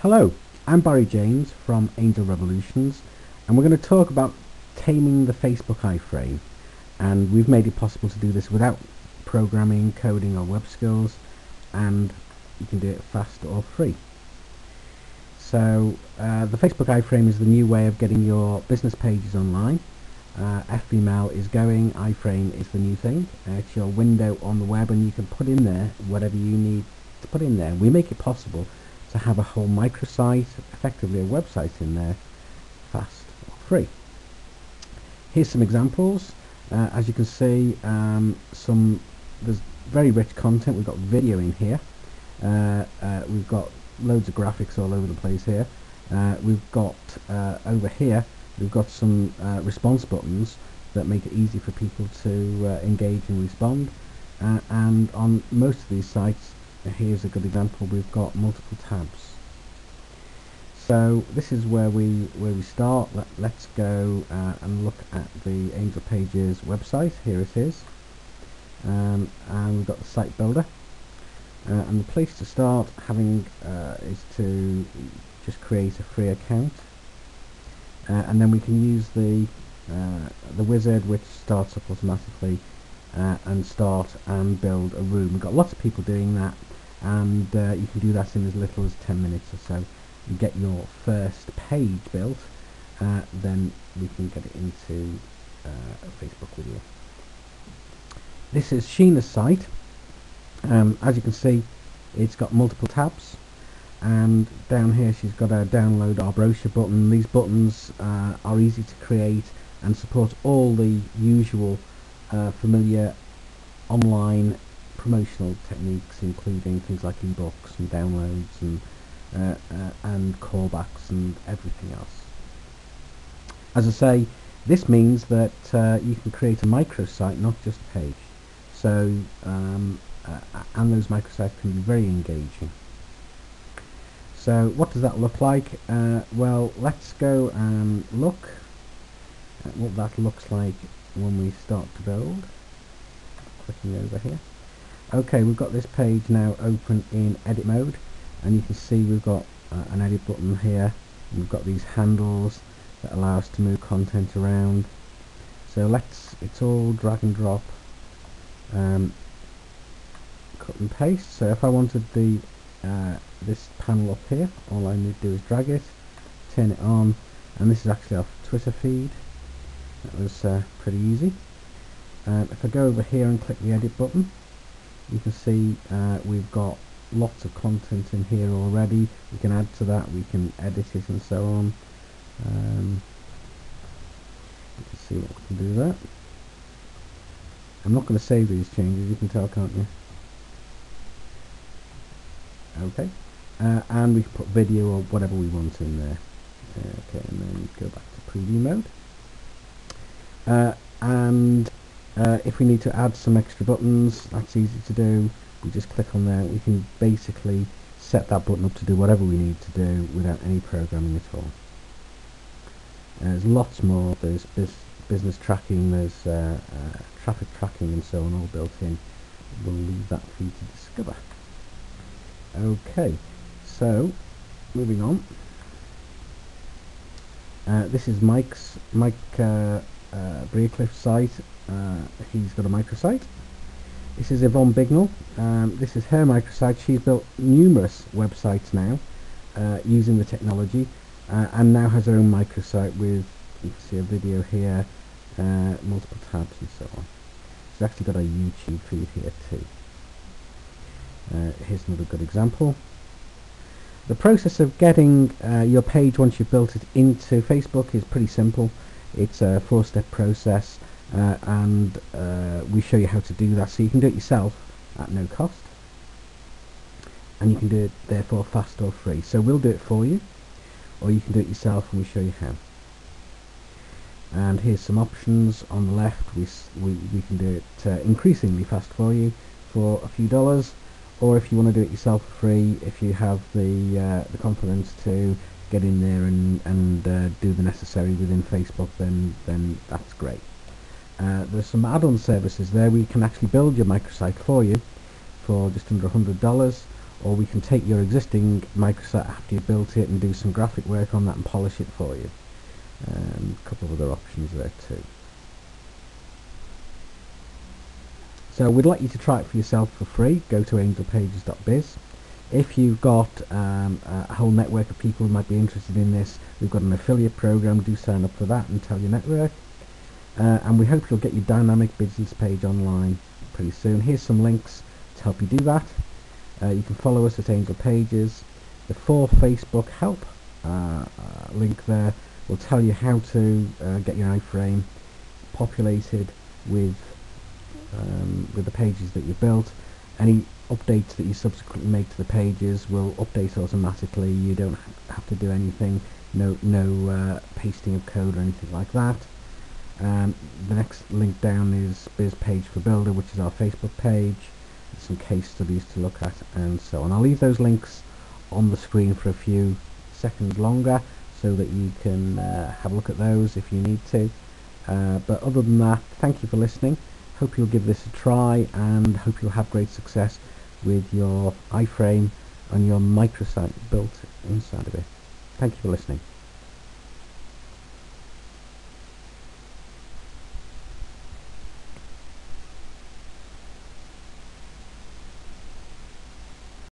Hello, I'm Barry James from Angel Revolutions, and we're going to talk about taming the Facebook iFrame. And we've made it possible to do this without programming, coding or web skills, and you can do it fast or free. So the Facebook iFrame is the new way of getting your business pages online. FBML is going, iFrame is the new thing. It's your window on the web, and you can put in there whatever you need to put in there. We make it possible to have a whole microsite, effectively a website in there, fast or free. Here's some examples. As you can see, there's very rich content. We've got video in here. We've got loads of graphics all over the place here. We've got over here, we've got some response buttons that make it easy for people to engage and respond. And on most of these sites, here's a good example, we've got multiple tabs. So this is where we start. Let's go and look at the Angel Pages website. Here it is. And we've got the site builder. And the place to start having is to just create a free account. And then we can use the wizard, which starts up automatically, and start and build a room. We've got lots of people doing that, and you can do that in as little as 10 minutes or so. You get your first page built, then we can get it into Facebook with you. This is Sheena's site. As you can see, it's got multiple tabs, and down here she's got a download our brochure button. These buttons are easy to create and support all the usual familiar online promotional techniques, including things like ebooks and downloads and callbacks and everything else. As I say, this means that you can create a microsite, not just a page. So and those microsites can be very engaging. So what does that look like? Well, let's go and look at what that looks like when we start to build. Clicking over here. Okay, we've got this page now open in edit mode, and you can see we've got an edit button here. We've got these handles that allow us to move content around. So it's all drag and drop, cut and paste. So if I wanted this panel up here, all I need to do is drag it, turn it on, and this is actually our Twitter feed. That was pretty easy. If I go over here and click the edit button, you can see we've got lots of content in here already. We can add to that, we can edit it and so on. You can see what we can do there. I'm not going to save these changes, you can tell, can't you? Okay, and we can put video or whatever we want in there. Okay, and then go back to preview mode. And if we need to add some extra buttons, that's easy to do. We just click on there. We can basically set that button up to do whatever we need to do without any programming at all. There's lots more. There's business tracking, there's traffic tracking and so on, all built in. We'll leave that for you to discover. Okay, so moving on. This is Mike Brearcliffe's site. He's got a microsite. This is Yvonne Bignell. This is her microsite. She's built numerous websites now using the technology, and now has her own microsite with, you can see a video here, multiple tabs and so on. She's actually got a YouTube feed here too. Here's another good example. The process of getting your page, once you've built it, into Facebook is pretty simple. It's a 4-step process, and we show you how to do that, so you can do it yourself at no cost, and you can do it therefore fast or free. So we'll do it for you, or you can do it yourself and we show you how. And here's some options. On the left we can do it increasingly fast for you for a few dollars, or if you want to do it yourself for free, if you have the confidence to get in there and do the necessary within Facebook, then that's great. There's some add-on services there. We can actually build your microsite for you for just under $100, or we can take your existing microsite after you've built it and do some graphic work on that and polish it for you. A couple of other options there too. So we'd like you to try it for yourself for free. Go to angelpages.biz. If you've got a whole network of people who might be interested in this, we've got an affiliate program. Do sign up for that and tell your network. And we hope you'll get your dynamic business page online pretty soon. Here's some links to help you do that. You can follow us at Angel Pages. The For Facebook Help link there will tell you how to get your iFrame populated with the pages that you built. Any updates that you subsequently make to the pages will update automatically. You don't have to do anything. No pasting of code or anything like that. The next link down is Biz Page for Builder, which is our Facebook page. Some case studies to look at and so on. I'll leave those links on the screen for a few seconds longer so that you can have a look at those if you need to. But other than that, thank you for listening. Hope you'll give this a try and hope you'll have great success with your iFrame and your microsite built inside of it. Thank you for listening.